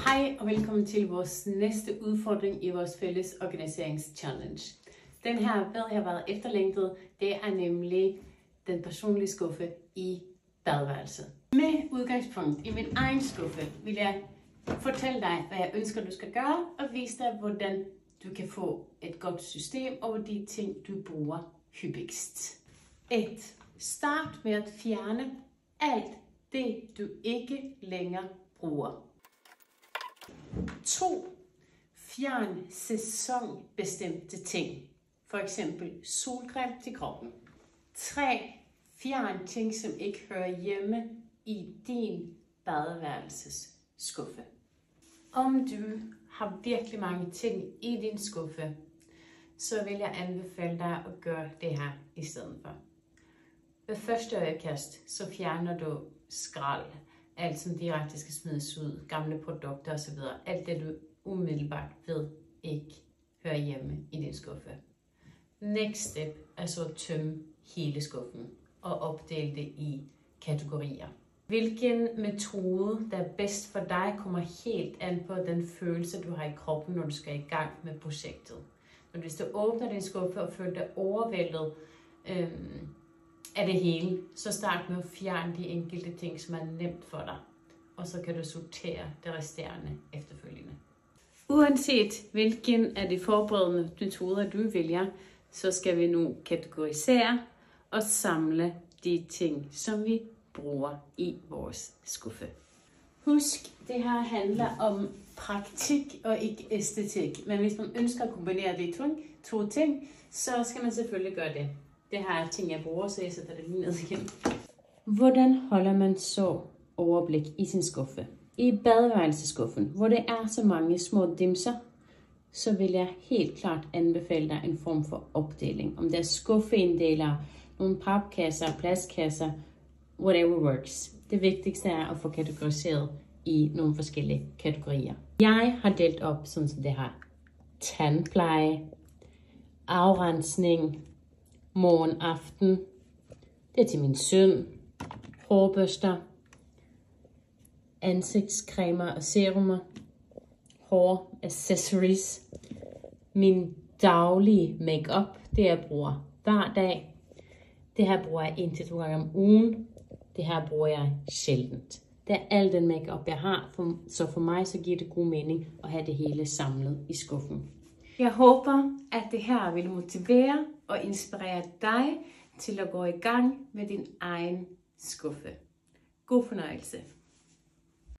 Hej og velkommen til vores næste udfordring i vores fælles organiseringschallenge. Den her ved jeg har været efterlængtet. Det er nemlig den personlige skuffe i badeværelset. Med udgangspunkt i min egen skuffe vil jeg fortælle dig, hvad jeg ønsker, du skal gøre, og vise dig, hvordan du kan få et godt system over de ting, du bruger hyppigst. 1. Start med at fjerne alt det, du ikke længere bruger. 2. Fjern sæsonbestemte ting. For eksempel solcreme til kroppen. 3. Fjern ting, som ikke hører hjemme i din badeværelses skuffe. Om du har virkelig mange ting i din skuffe, så vil jeg anbefale dig at gøre det her i stedet for. Ved første øjekast, så fjerner du skrald, alt som direkte skal smides ud, gamle produkter osv. Alt det du umiddelbart ved ikke hører hjemme i din skuffe. Next step er så at tømme hele skuffen og opdele det i kategorier. Hvilken metode, der er bedst for dig, kommer helt an på den følelse, du har i kroppen, når du skal i gang med projektet. Men hvis du åbner din skuffe og føler dig overvældet af det hele, så start med at fjerne de enkelte ting, som er nemt for dig. Og så kan du sortere det resterende efterfølgende. Uanset hvilken af de forberedende metoder du vælger, så skal vi nu kategorisere og samle de ting, som vi bruger i vores skuffe. Husk, det her handler om praktik og ikke æstetik. Men hvis man ønsker at kombinere de to ting, så skal man selvfølgelig gøre det. Det her er ting, jeg bruger, så jeg sætter det lige ned igen. Hvordan holder man så overblik i sin skuffe? I badeværelseskuffen, hvor det er så mange små dimser, så vil jeg helt klart anbefale dig en form for opdeling. Om det er skuffeinddelere, nogle papkasser, plastkasser, whatever works. Det vigtigste er at få kategoriseret i nogle forskellige kategorier. Jeg har delt op sådan som det her. Tandpleje, afrensning, morgen, aften. Det er til min søn. Hårbørster, ansigtscremer og serumer, hår, accessories, min daglige makeup, det jeg bruger hver dag. Det her bruger jeg 1-2 gange om ugen. Det her bruger jeg sjældent. Det er al den makeup jeg har, så for mig så giver det god mening at have det hele samlet i skuffen. Jeg håber, at det her vil motivere og inspirere dig til at gå i gang med din egen skuffe. God fornøjelse.